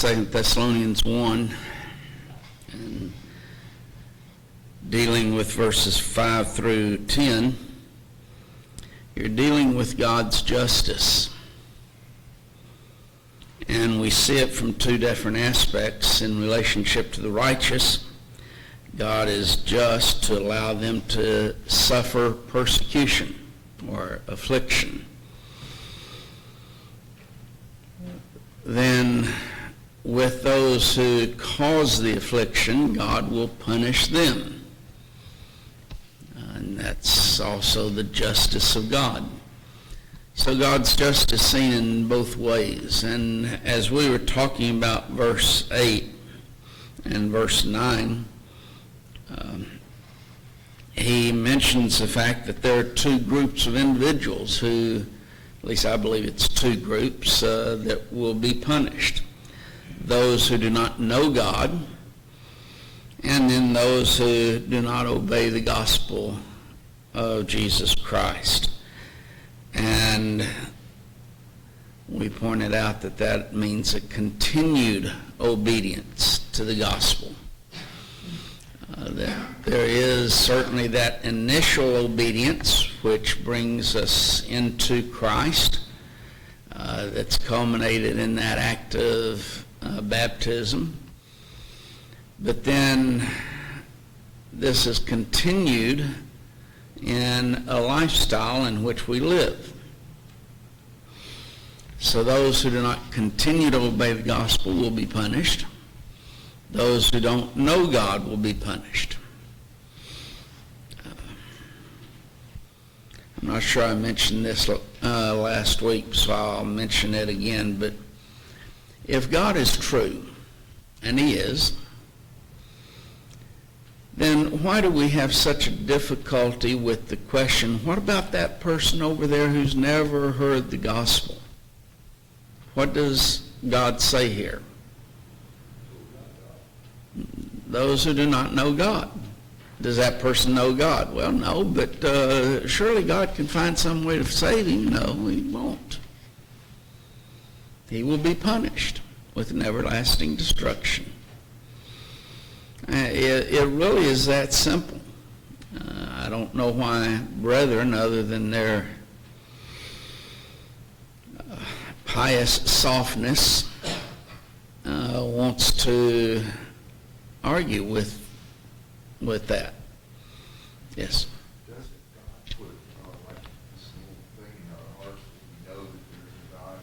Thessalonians 1, and dealing with verses 5 through 10, you're dealing with God's justice. And we see it from two different aspects. In relationship to the righteous, God is just to allow them to suffer persecution or affliction. Then with those who cause the affliction, God will punish them. And that's also the justice of God. So God's justice seen in both ways. And as we were talking about verse 8 and verse 9, he mentions the fact that there are two groups of individuals who, at least I believe it's two groups, that will be punished. Those who do not know God, and then those who do not obey the gospel of Jesus Christ. And we pointed out that that means a continued obedience to the gospel. That there is certainly that initial obedience which brings us into Christ, that's culminated in that act of baptism. But then this is continued in a lifestyle in which we live. So those who do not continue to obey the gospel will be punished. Those who don't know God will be punished. I'm not sure I mentioned this last week, so I'll mention it again. But if God is true, and he is, then why do we have such a difficulty with the question, what about that person over there who's never heard the gospel? What does God say here? Those who do not know God. Does that person know God? Well, no, but surely God can find some way to save him. No, he won't. He will be punished with an everlasting destruction. It really is that simple. I don't know why brethren, other than their pious softness, wants to argue with that. Yes? Doesn't God put like this little thing in our hearts that we know that there's a God?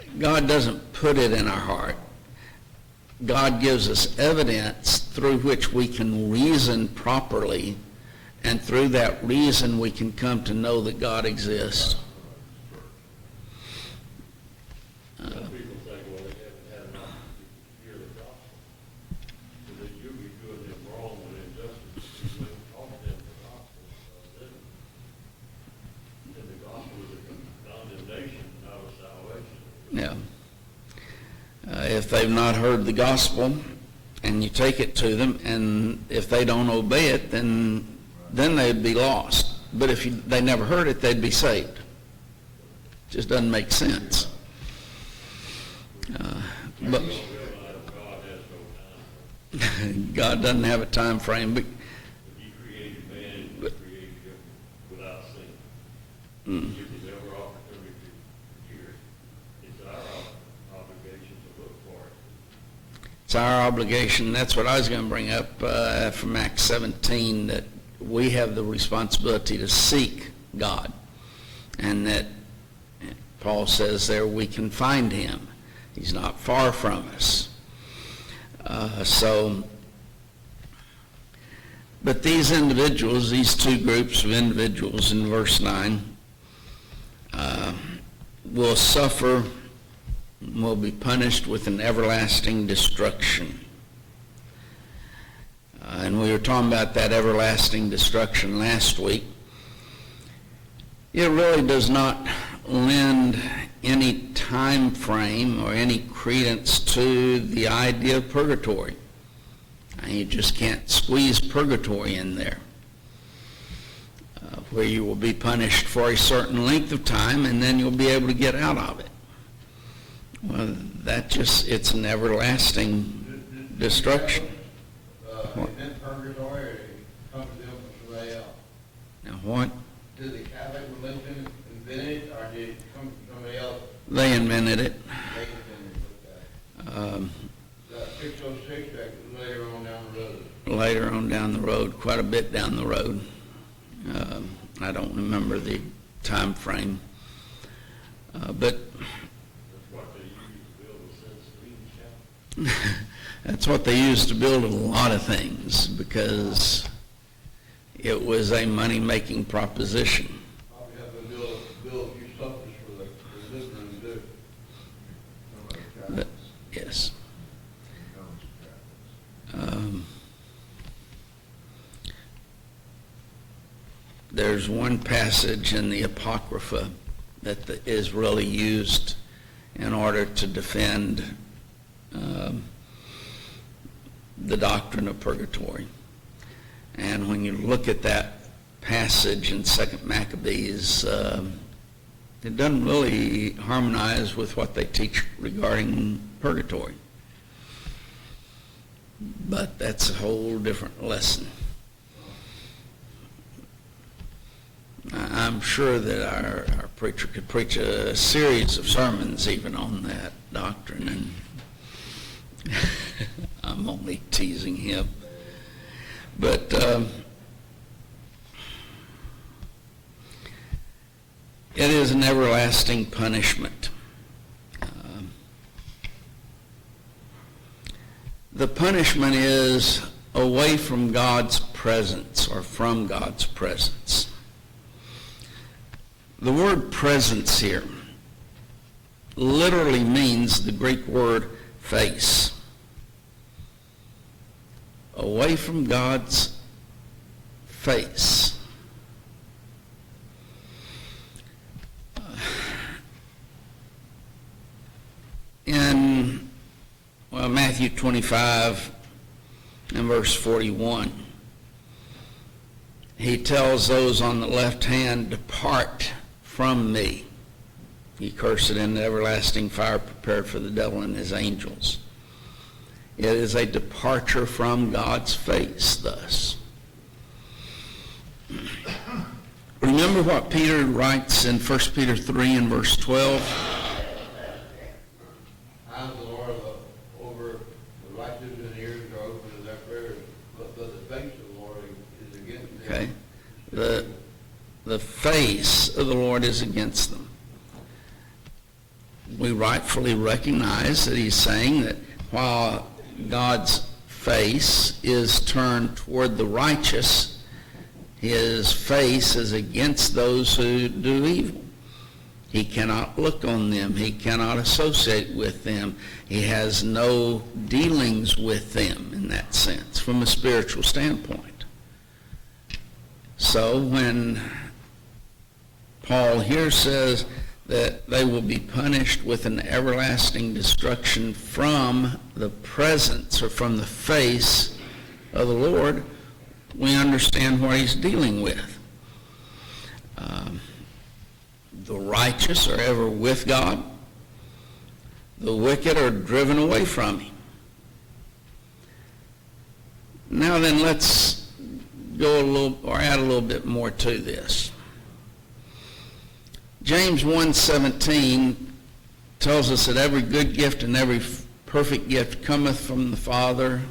We know. God doesn't put it in our heart. God gives us evidence through which we can reason properly, and through that reason we can come to know that God exists. Some people think, well, they haven't had an opportunity to hear the gospel. So that you'll be doing them wrong and injustice. You won't talk to them the gospel of living. And the gospel is a condemnation, not a salvation. Yeah. If they've not heard the gospel and you take it to them, and if they don't obey it, then they'd be lost. But if they never heard it, they'd be saved. Just doesn't make sense. But God doesn't have a time frame. But He created man and He created him without sin. If there's ever opportunity to hear it, it's our obligation to look for it. it's our obligation. That's what I was going to bring up from Acts 17, that we have the responsibility to seek God. And that Paul says there we can find him. He's not far from us. But these individuals, these two groups of individuals in verse 9, will suffer, will be punished with an everlasting destruction. And we were talking about that everlasting destruction last week. It really does not lend any time frame or any credence to the idea of purgatory. You just can't squeeze purgatory in there, where you will be punished for a certain length of time and then you'll be able to get out of it. Well, it's an everlasting destruction. What? In purgatory, or it comes to them from somebody else? Now what? Did the Catholic religion invent it, or did it come from somebody else? They invented it. They invented it, okay. That 606, that later on down the road. Later on down the road, quite a bit down the road. I don't remember the time frame. But That's what they used to build a that's what they used to build center. a lot of things because it was a money-making proposition. Probably have to build a few somethings for the listener to do. But, yes. There's one passage in the Apocrypha that is really used in order to defend the doctrine of purgatory. And when you look at that passage in 2 Maccabees, it doesn't really harmonize with what they teach regarding purgatory. But that's a whole different lesson. I'm sure that our preacher could preach a series of sermons even on that doctrine, and I'm only teasing him. But it is an everlasting punishment. The punishment is away from God's presence or from God's presence. The word presence here literally means the Greek word face. Away from God's face. In Matthew 25 and verse 41, he tells those on the left hand, "Depart from me, ye cursed, in the everlasting fire prepared for the devil and his angels." It is a departure from God's face, thus. Remember what Peter writes in 1 Peter 3 and verse 12? Eyes of the Lord over the righteous, and ears are open to their prayers, but the face of the Lord is against them. Okay. The face of the Lord is against them. We rightfully recognize that he's saying that while God's face is turned toward the righteous, his face is against those who do evil. He cannot look on them. He cannot associate with them. He has no dealings with them in that sense, from a spiritual standpoint. So when Paul here says that they will be punished with an everlasting destruction from the presence or from the face of the Lord, we understand what he's dealing with. The righteous are ever with God. The wicked are driven away from him. Now then, let's go a little, or add a little bit more to this. James 1:17 tells us that every good gift and every perfect gift cometh from the Father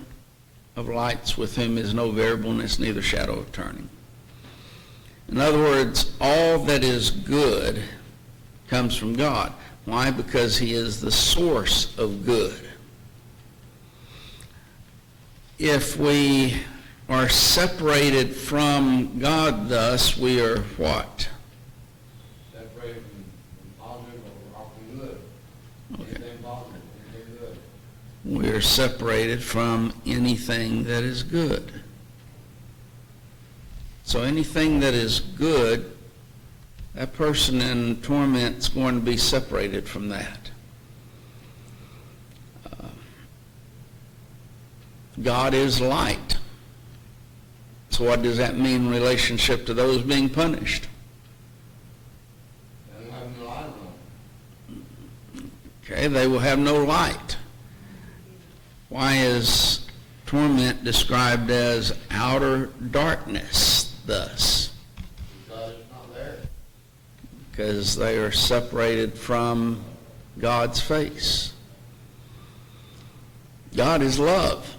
of lights, with whom is no variableness, neither shadow of turning. In other words, all that is good comes from God. Why? Because he is the source of good. If we are separated from God thus, we are what? Separated from positive or from good. Okay. Anything positive, anything good. We are separated from anything that is good. So anything that is good, that person in torment is going to be separated from that. God is light. So what does that mean in relationship to those being punished? And have no eyes on. Okay, Okay, they will have no light. Why is torment described as outer darkness thus? Because it's not there. Because they are separated from God's face. God is love.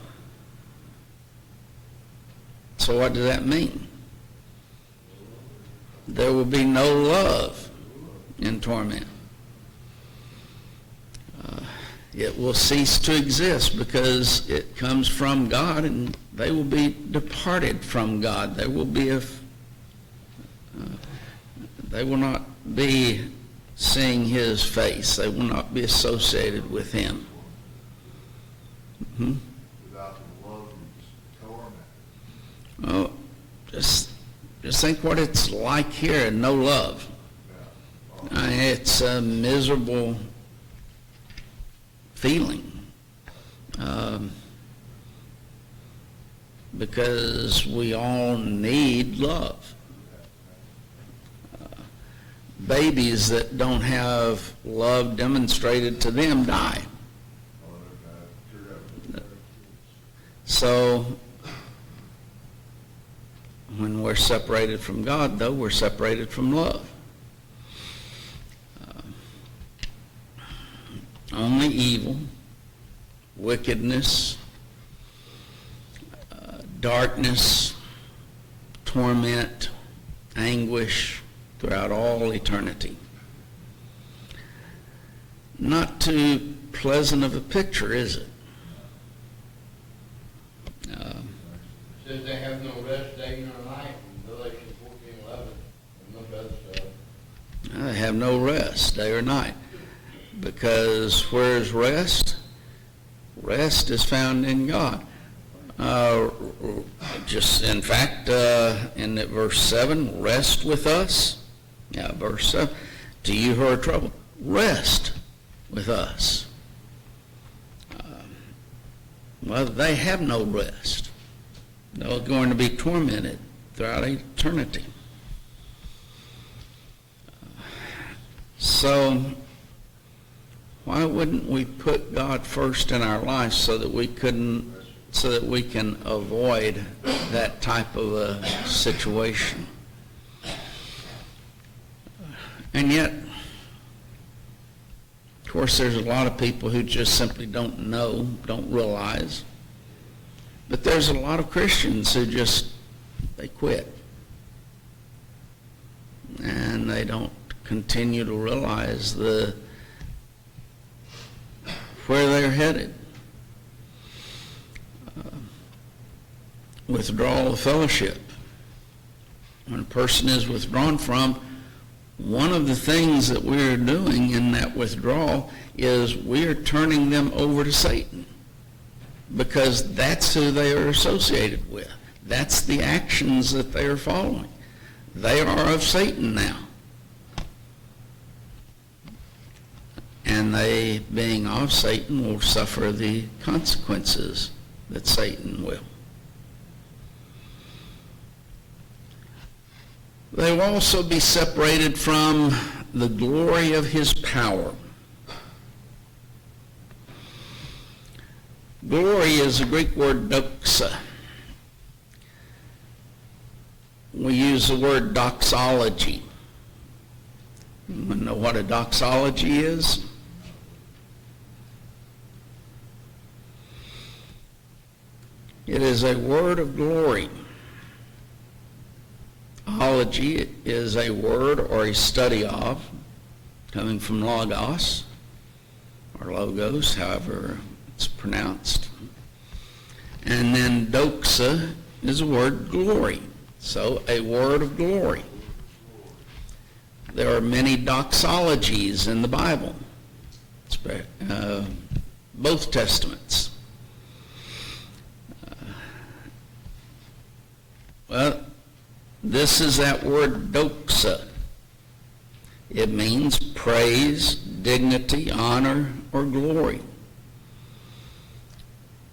So what does that mean? There will be no love in torment. It will cease to exist because it comes from God, and they will be departed from God. They will not be seeing his face. They will not be associated with him. Mm-hmm. Without the love and torment. Oh, just think what it's like here, no love. It's a miserable feeling, because we all need love. Babies that don't have love demonstrated to them die. So when we're separated from God, though, we're separated from love. Only evil, wickedness, darkness, torment, anguish throughout all eternity. Not too pleasant of a picture, is it? It says they have no rest day nor night in Galatians 14:11 and look at other stuff. They have no rest day or night. Because where is rest? Rest is found in God. Just in fact, in verse 7, rest with us. Yeah, verse 7. To you who are troubled, rest with us. Well, they have no rest. They're going to be tormented throughout eternity. So why wouldn't we put God first in our life so that we can avoid that type of a situation? And yet, of course, there's a lot of people who just simply don't know, don't realize. But there's a lot of Christians who they quit. And they don't continue to realize where they're headed. Withdrawal of fellowship. When a person is withdrawn from, one of the things that we're doing in that withdrawal is we are turning them over to Satan, because that's who they are associated with. That's the actions that they are following. They are of Satan now. And they, being of Satan, will suffer the consequences that Satan will. They will also be separated from the glory of his power. Glory is a Greek word doxa. We use the word doxology. You know what a doxology is? It is a word of glory. Ology is a word or a study of, coming from logos, or logos, however it's pronounced. And then doxa is a word glory. So a word of glory. There are many doxologies in the Bible, both Testaments. Well, this is that word doxa. It means praise, dignity, honor, or glory.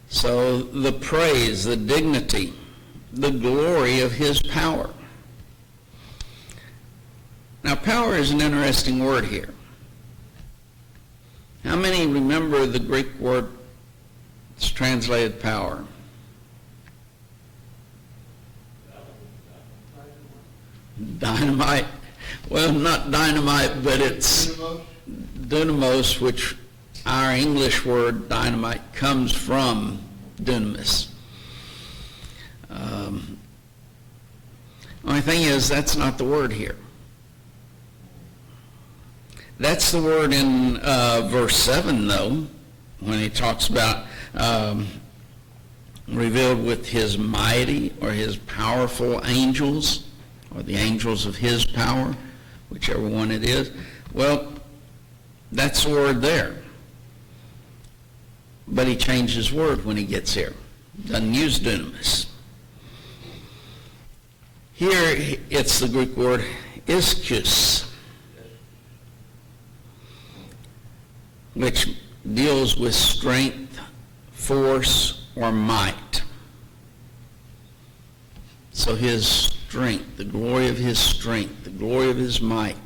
So the praise, the dignity, the glory of his power. Now, power is an interesting word here. How many remember the Greek word that's translated power? Dynamite. Well, not dynamite, but it's Dynamos? dunamos, which our English word dynamite comes from dunamis. Only thing is, that's not the word here. That's the word in verse 7, though, when he talks about revealed with his mighty or his powerful angels, or the angels of his power, whichever one it is. Well, that's the word there. But he changed his word when he gets here. Doesn't use dunamis. Here, it's the Greek word ischus, which deals with strength, force, or might. So his strength, the glory of his strength, the glory of his might.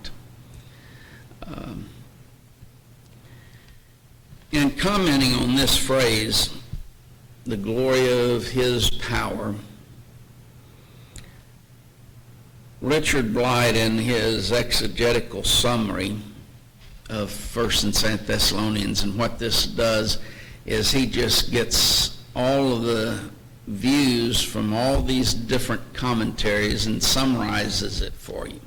In commenting on this phrase, the glory of his power, Richard Blight, in his exegetical summary of 1st and 2nd Thessalonians, and what this does is he just gets all of the views from all these different commentaries and summarizes it for you.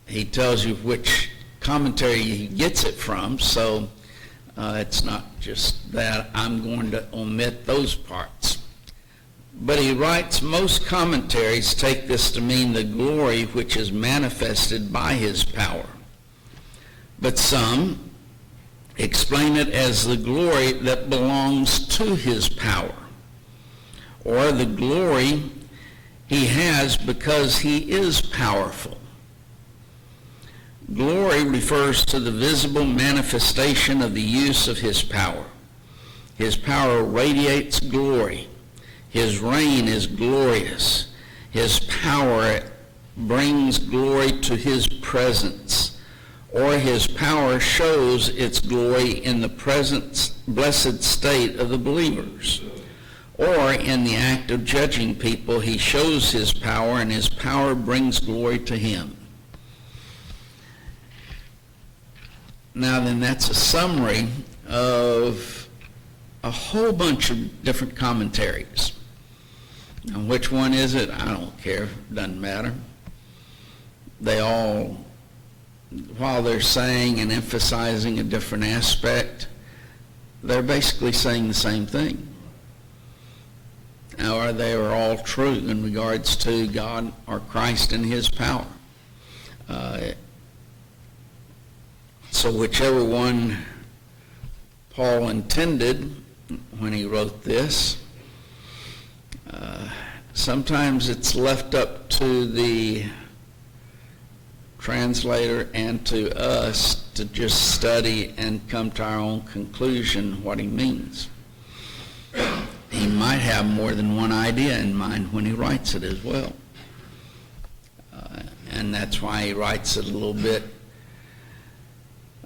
He tells you which commentary he gets it from, so it's not just that. I'm going to omit those parts. But he writes, most commentaries take this to mean the glory which is manifested by his power. But some explain it as the glory that belongs to his power, or the glory he has because he is powerful. Glory refers to the visible manifestation of the use of his power. His power radiates glory. His reign is glorious. His power brings glory to his presence, or his power shows its glory in the present blessed state of the believers, or in the act of judging people. He shows his power, and his power brings glory to him. Now then, that's a summary of a whole bunch of different commentaries. Now, which one is it? I don't care. Doesn't matter. They all, while they're saying and emphasizing a different aspect, they're basically saying the same thing. Or they are all true in regards to God or Christ and his power. So whichever one Paul intended when he wrote this, sometimes it's left up to the translator and to us to just study and come to our own conclusion what he means. He might have more than one idea in mind when he writes it as well. And that's why he writes it a little bit,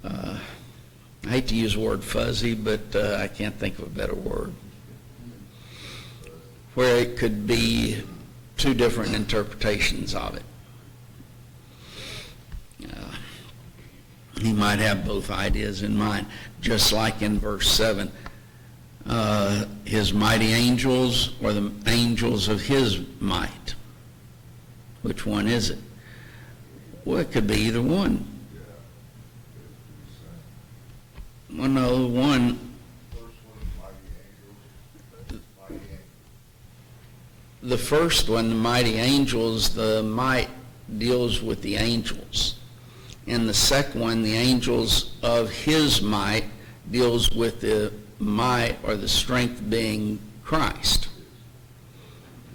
I hate to use the word fuzzy, but I can't think of a better word, where it could be two different interpretations of it. He might have both ideas in mind, just like in verse 7. His mighty angels, or the angels of his might. Which one is it? Well, it could be either one. Well, no, one. The first one, the mighty angels, the might deals with the angels. And the second one, the angels of his might, deals with the might or the strength being Christ.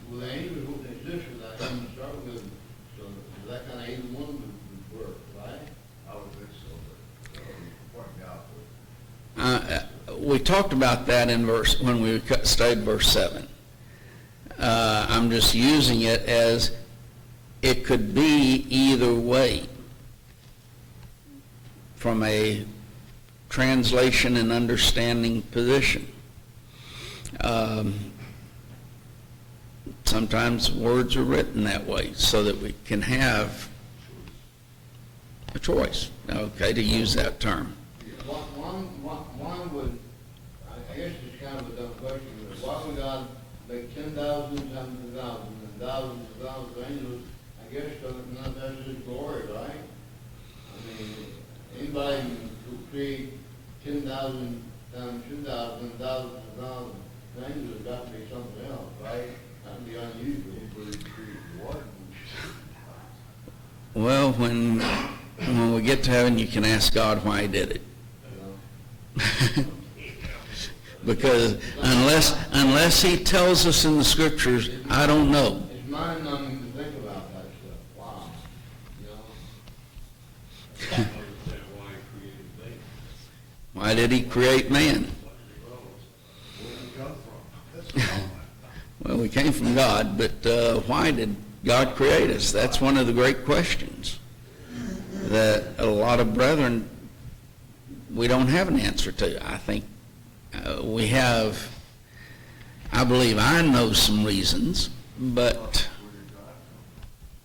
Well, the angels would exist for that time to start with, so that kind of either one would work, right? I would think so, but pointing out We talked about that in when we studied verse 7. I'm just using it as it could be either way. from a translation and understanding position. Sometimes words are written that way so that we can have a choice, okay, to use that term. One would, I guess it's kind of a dumb question, but why would God make 10,000 times 1,000 and thousands of thousands of angels? I guess that's His glory, right? I mean, anybody who create 10,000 times 2,000 and thousands of thousands of angels has got to be something else, right? That would be unusual. Well, when we get to heaven, you can ask God why He did it. Because unless He tells us in the Scriptures, I don't know. It's mind-numbing to think about that stuff. Wow. I don't understand why he created man. Why did He create man? Where did it come from? That's all. Well, we came from God, but why did God create us? That's one of the great questions that a lot of brethren, we don't have an answer to. I think we have, I believe I know some reasons, but Where did God come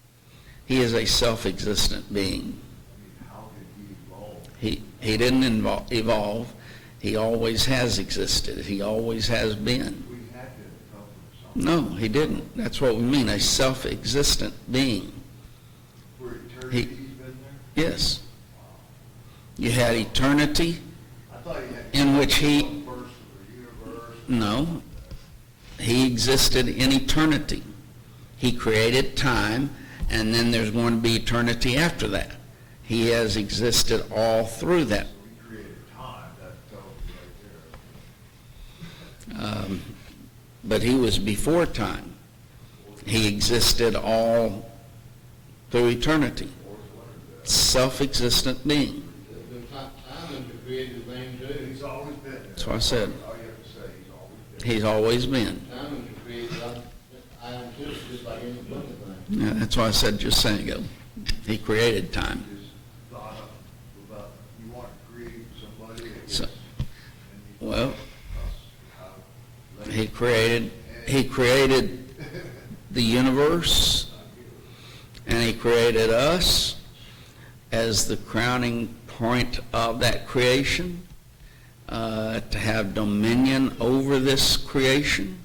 He is a self-existent being. from? I mean, how did he evolve? He didn't evolve. He always has existed. He always has been. We had to come from something. No, He didn't. That's what we mean, a self-existent being. For eternity, he's been there? Yes. You had eternity, I thought he had. in which he- some first of the universe. no. He existed in eternity. He created time, and then there's going to be eternity after that. He has existed all through that. So he created time, that tells you right there. But He was before time. He existed all through eternity. Self-existent being. The time to create His name too. He's always been there. That's what I said. All you have to say, he's always been. He's always been. Time to create, I am just like any living thing. Yeah, that's why I said just a second ago. He created time. Just thought of about, you want to create somebody, I guess. So- and he Well, us, how- He created the universe, and He created us as the crowning point of that creation, to have dominion over this creation.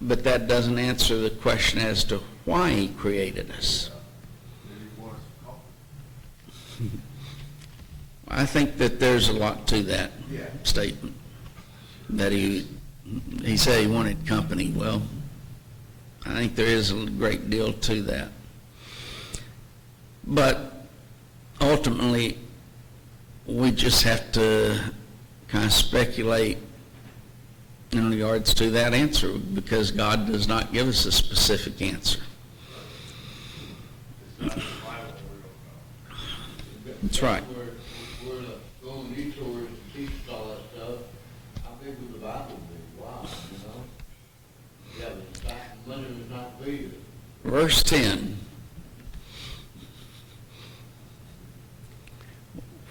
But that doesn't answer the question as to why He created us. Then he wants to come. I think that there's a lot to that Yeah. statement, that he said He wanted company. Well, I think there is a great deal to that. But ultimately, we just have to kind of speculate in regards to that answer, because God does not give us a specific answer. It's not the Bible, we don't know. That's right. We're the going detours to teach all that stuff. How big would the Bible be? Wow, Yeah, the fact, money was not created. Verse 10.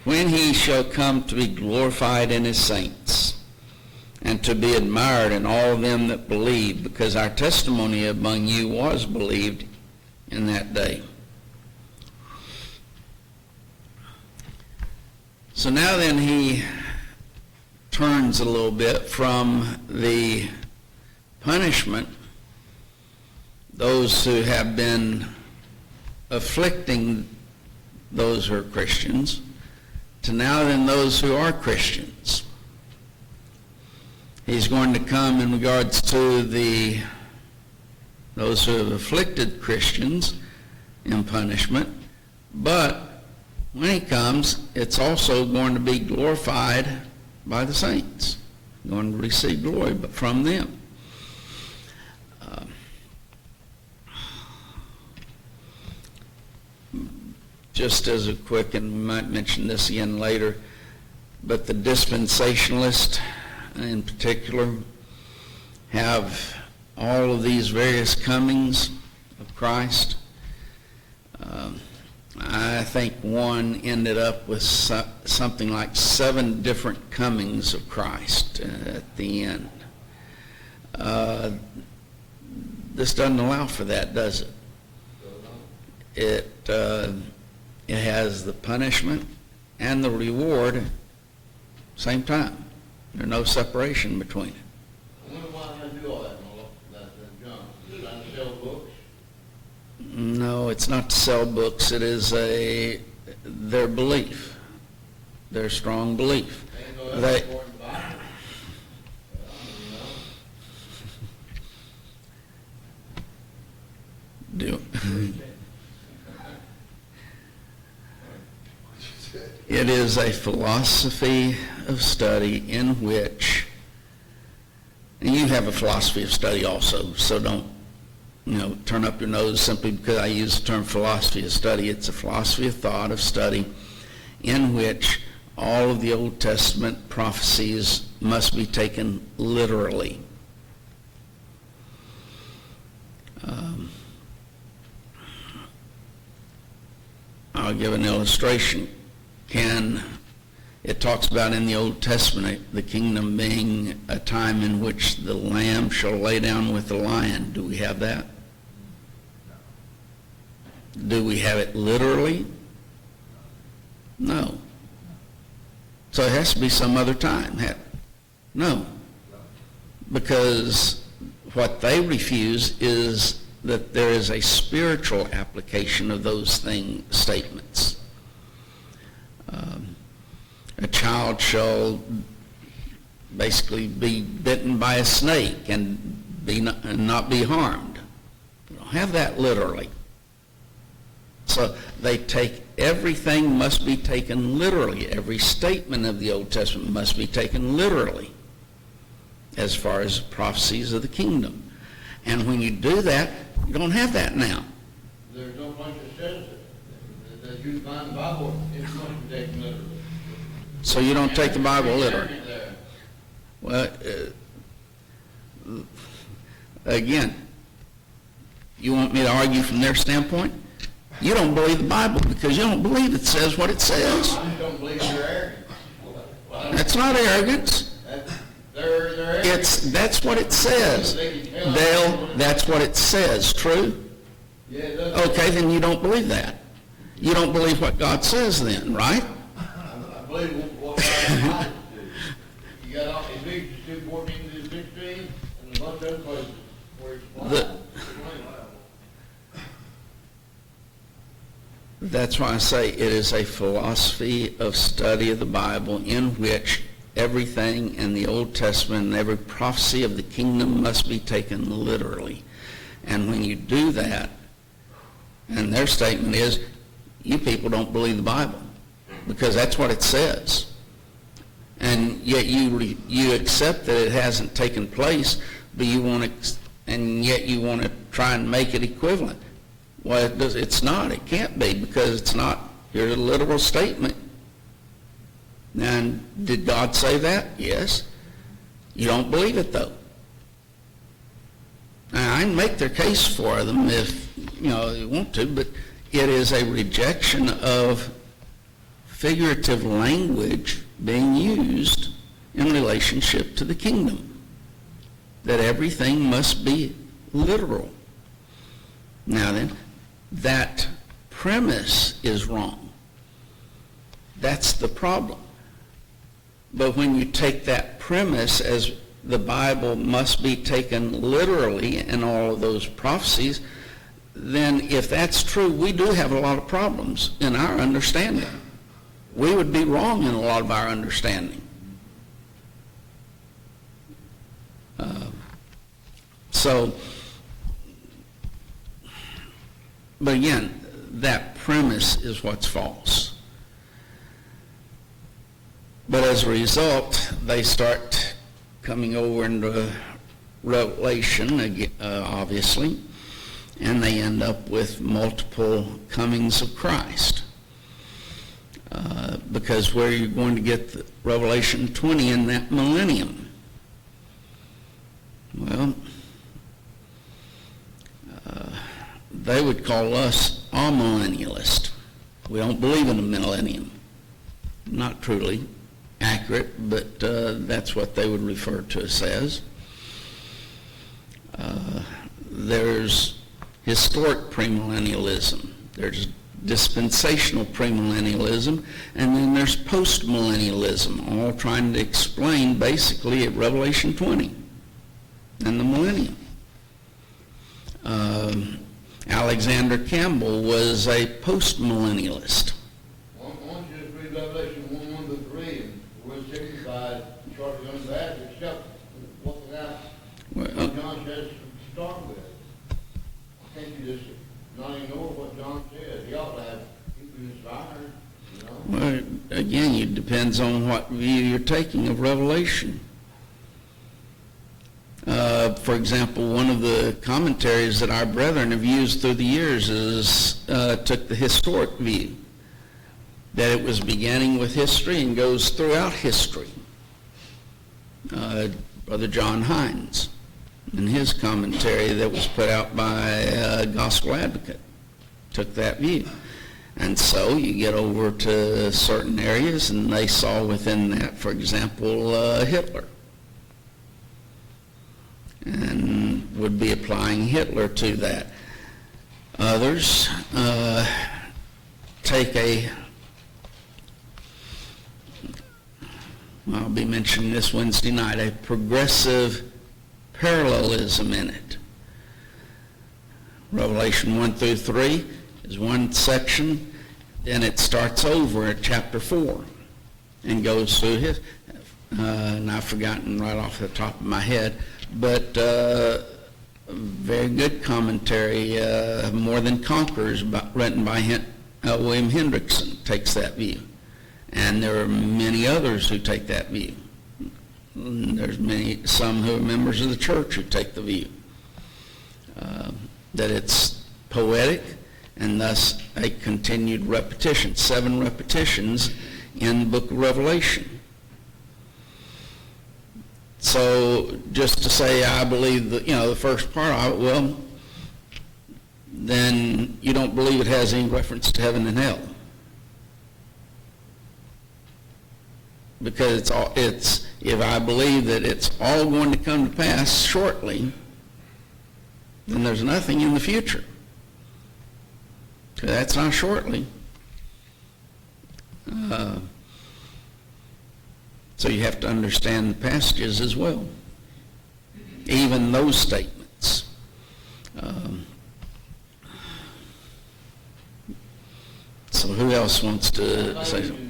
When He shall come to be glorified in His saints, and to be admired in all them that believe, because our testimony among you was believed in that day. So now then He turns a little bit from the punishment, those who have been afflicting those who are Christians, to now then those who are Christians. He's going to come in regards to those who have afflicted Christians in punishment, but when He comes, it's also going to be glorified by the saints, going to receive glory but from them. Just as a quick, and we might mention this again later, but the dispensationalists in particular have all of these various comings of Christ. I think one ended up with something like 7 different comings of Christ at the end. This doesn't allow for that, does it? It has the punishment and the reward same time. There's no separation between it. I wonder why they do all that, John. Is that to sell books? No, it's not to sell books. It is their belief, their strong belief. Ain't no other They, important Bible. do. It is a philosophy of study in which, and you have a philosophy of study also, so don't, turn up your nose simply because I use the term philosophy of study. It's a philosophy of thought, of study, in which all of the Old Testament prophecies must be taken literally. I'll give an illustration. It talks about in the Old Testament the kingdom being a time in which the lamb shall lay down with the lion. Do we have that? Do we have it literally? No. So it has to be some other time. No. Because what they refuse is that there is a spiritual application of those statements. A child shall basically be bitten by a snake and not be harmed. We don't have that literally. So they take, everything must be taken literally. Every statement of the Old Testament must be taken literally as far as prophecies of the kingdom. And when you do that, you don't have that now. There's no place that says that you find the Bible, it's going to be taken literally. So you don't take the Bible literally. Well, again, you want me to argue from their standpoint? You don't believe the Bible because you don't believe it says what it says. I just don't believe you're arrogant. That's not arrogance. They're arrogant. That's what it says. Dale, that's what it says. True? Yeah, it does. Okay, then you don't believe that. You don't believe what God says then, right? I believe what God has to do. You got all Ephesians 2:14 to 16, and a bunch of other places where it's That's why I say it is a philosophy of study of the Bible in which everything in the Old Testament and every prophecy of the kingdom must be taken literally. And when you do that, and their statement is, you people don't believe the Bible because that's what it says. And yet you accept that it hasn't taken place, but yet you want to try and make it equivalent. Well, it's not. It can't be because it's not. Here's a literal statement. And did God say that? Yes. You don't believe it, though. Now, I can make their case for them if, they want to, but it is a rejection of figurative language being used in relationship to the kingdom. That everything must be literal. Now then, that premise is wrong. That's the problem. But when you take that premise as the Bible must be taken literally in all of those prophecies, then if that's true, we do have a lot of problems in our understanding. We would be wrong in a lot of our understanding. But again, that premise is what's false. But as a result, they start coming over into Revelation, obviously, and they end up with multiple comings of Christ. Because where you're going to get the Revelation 20 in that millennium? Well, they would call us amillennialist. We don't believe in a millennium. Not truly accurate, but that's what they would refer to us as. There's historic premillennialism. There's dispensational premillennialism, and then there's postmillennialism, all trying to explain basically at Revelation 20 and the millennium. Alexander Campbell was a postmillennialist. Why don't you just read Revelation 1:1-3, and where it signifies shortly on that, except what the guy, what John says to start with. Why can't you just not ignore what John said? He ought to have people inspired, you know? Well, again, it depends on what view you're taking of Revelation. For example, one of the commentaries that our brethren have used through the years took the historic view, that it was beginning with history and goes throughout history. Brother John Hines, in his commentary that was put out by Gospel Advocate, took that view. And so you get over to certain areas, and they saw within that, for example, Hitler, and would be applying Hitler to that. Others take I'll be mentioning this Wednesday night, a progressive parallelism in it. Revelation 1-3 is one section, then it starts over at chapter 4 and goes through his, and I've forgotten right off the top of my head, but very good commentary, More Than Conquerors, written by William Hendrickson, takes that view. And there are many others who take that view. There's some who are members of the church who take the view that it's poetic and thus a continued repetition, 7 repetitions in the book of Revelation. So just to say I believe the first part of it, well, then you don't believe it has any reference to heaven and hell. Because if I believe that it's all going to come to pass shortly, then there's nothing in the future. That's not shortly. So you have to understand the passages as well, even those statements. So who else wants to say something?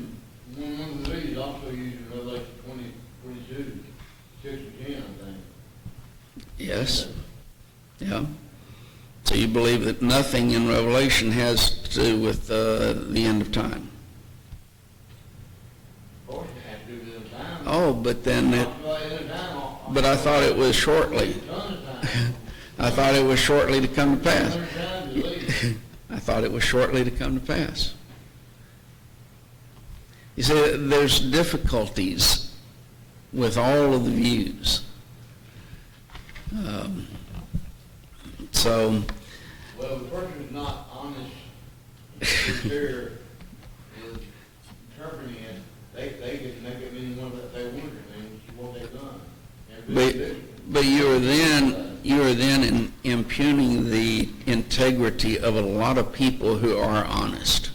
One of these also using Revelation 20:22, 6-10, I think. Yes. Yeah. So you believe that nothing in Revelation has to do with the end of time? Of course, it has to do with the time. Oh, but then but I thought it was shortly. I thought it was shortly to come to pass. I thought it was shortly to come to pass. You see, there's difficulties with all of the views. Well, the person is not honest, sincere in interpreting it. They can make it mean what they want to mean, what they've done. But you are then impugning the integrity of a lot of people who are honest,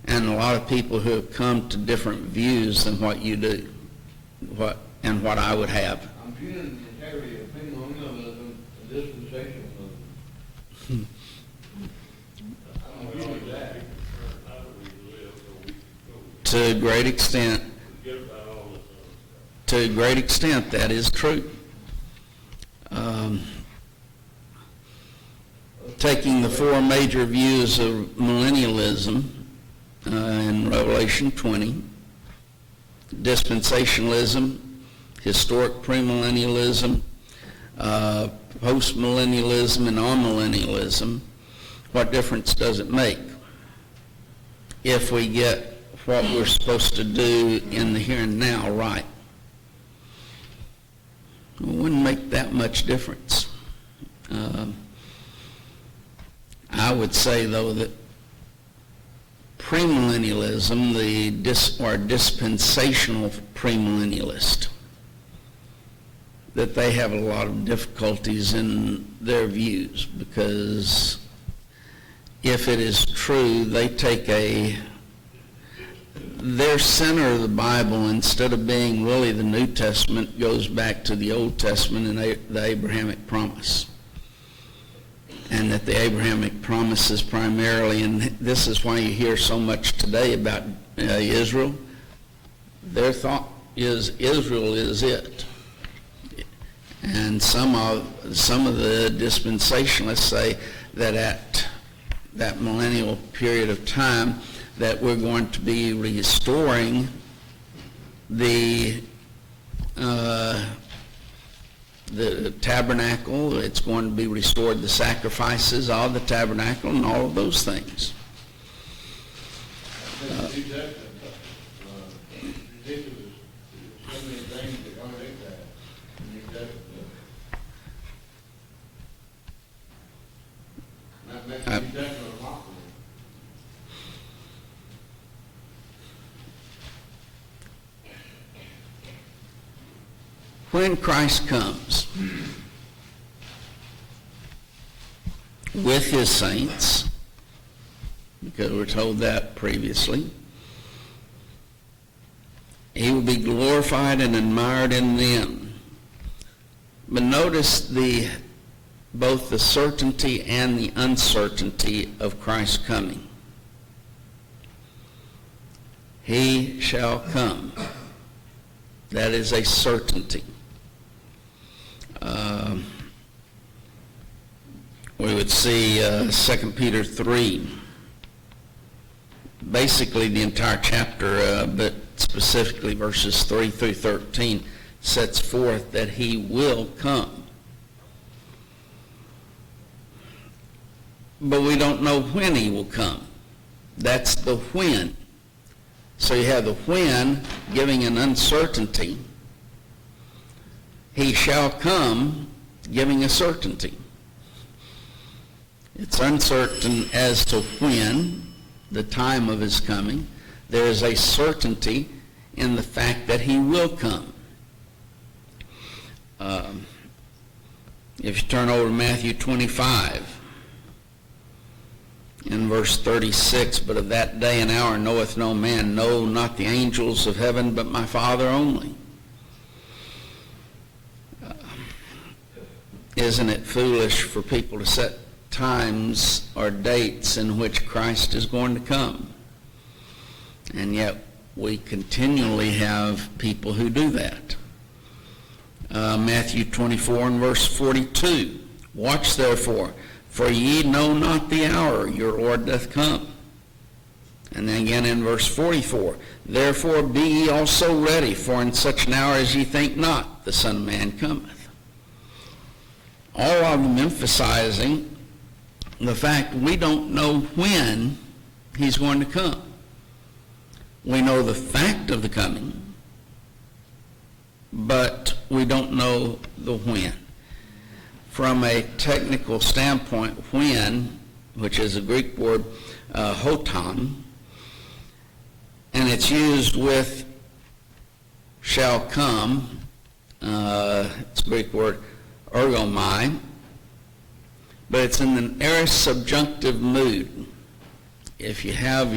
and a lot of people who have come to different views than what you do, what I would have. I'm impugning the integrity of premillennialism and dispensationalism. I don't agree with that. How do we live so we can go? To a great extent, Forget about all this other stuff. to a great extent, that is true. Taking the 4 major views of millennialism in Revelation 20, dispensationalism, historic premillennialism, postmillennialism, and amillennialism, what difference does it make if we get what we're supposed to do in the here and now right? It wouldn't make that much difference. I would say, though, that premillennialism, or dispensational premillennialist, that they have a lot of difficulties in their views, because if it is true, they take their center of the Bible, instead of being really the New Testament, goes back to the Old Testament and the Abrahamic promise. And that the Abrahamic promise is primarily, and this is why you hear so much today about Israel, their thought is Israel is it. And some of the dispensationalists say that at that millennial period of time, that we're going to be restoring the tabernacle. It's going to be restored, the sacrifices of the tabernacle and all of those things. I think the New Testament, ridiculous. There's so many things that contradict that in the New Testament. That makes the New Testament a mockery. When Christ comes with his saints, because we're told that previously, he will be glorified and admired in them. But notice both the certainty and the uncertainty of Christ's coming. He shall come. That is a certainty. We would see 2 Peter 3, basically the entire chapter, but specifically verses 3 through 13, sets forth that he will come. But we don't know when he will come. That's the when. So you have the when giving an uncertainty. He shall come giving a certainty. It's uncertain as to when, the time of his coming. There is a certainty in the fact that he will come. If you turn over to Matthew 25, in verse 36, but of that day and hour knoweth no man, no, not the angels of heaven, but my Father only. Isn't it foolish for people to set times or dates in which Christ is going to come? And yet we continually have people who do that. Matthew 24 and verse 42. Watch therefore, for ye know not the hour your Lord doth come. And then again in verse 44, therefore be ye also ready, for in such an hour as ye think not, the Son of Man cometh. All of them emphasizing the fact we don't know when he's going to come. We know the fact of the coming, but we don't know the when. From a technical standpoint, when, which is a Greek word, hoton, and it's used with shall come, it's a Greek word, ergomai, but it's in an aorist subjunctive mood. If you have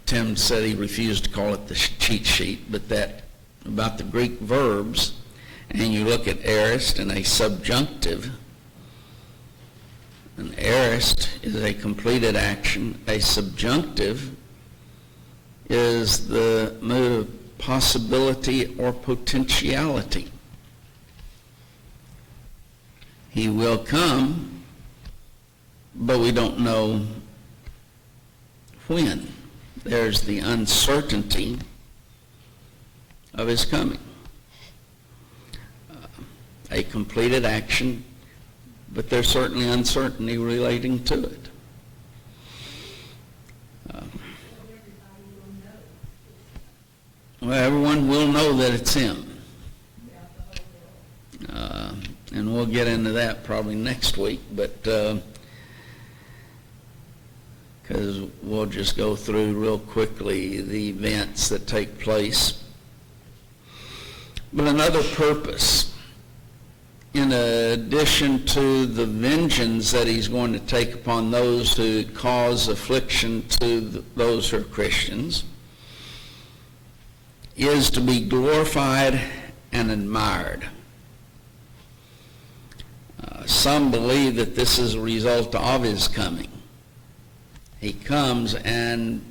Tim said he refused to call it the cheat sheet, but that about the Greek verbs, and you look at aorist and a subjunctive. An aorist is a completed action. A subjunctive is the mood of possibility or potentiality. He will come, but we don't know when. There's the uncertainty of his coming. A completed action, but there's certainly uncertainty relating to it. Well, everyone will know that it's him. And we'll get into that probably next week, but, because we'll just go through real quickly the events that take place. But another purpose, in addition to the vengeance that he's going to take upon those who cause affliction to those who are Christians, is to be glorified and admired. Some believe that this is a result of his coming. He comes and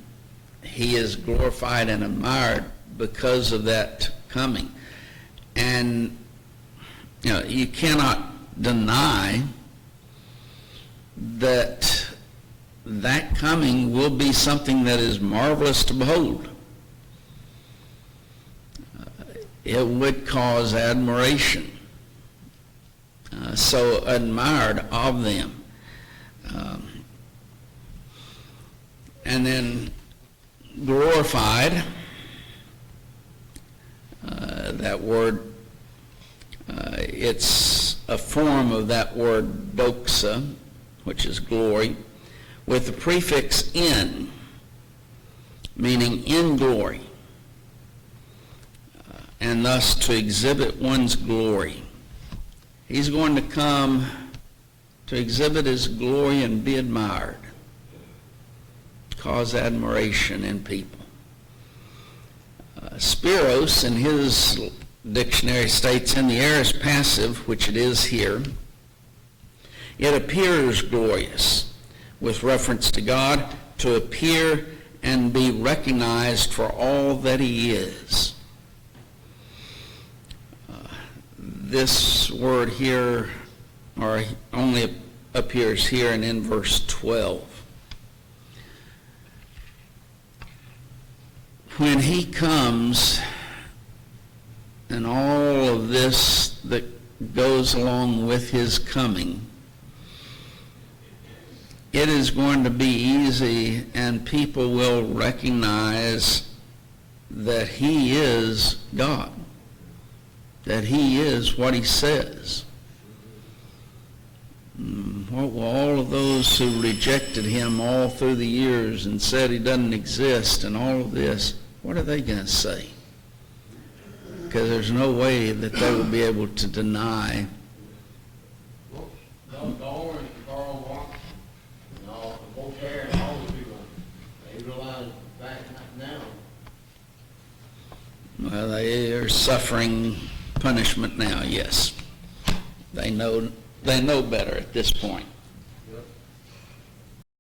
he is glorified and admired because of that coming. And you cannot deny that that coming will be something that is marvelous to behold. It would cause admiration. So admired of them. And then glorified, that word, it's a form of that word doxa, which is glory, with the prefix in, meaning in glory, and thus to exhibit one's glory. He's going to come to exhibit his glory and be admired, cause admiration in people. Spiros, in his dictionary, states, in the aorist passive, which it is here, it appears glorious, with reference to God, to appear and be recognized for all that he is. This word here only appears here and in verse 12. When he comes, and all of this that goes along with his coming, it is going to be easy, and people will recognize that he is God, that he is what he says. What will all of those who rejected him all through the years and said he doesn't exist and all of this, what are they going to say? Because there's no way that they will be able to deny. Dollar and Carl Marx and all, the Voltaire and all the people, they realize back now. Well, they are suffering punishment now, yes. They know better at this point.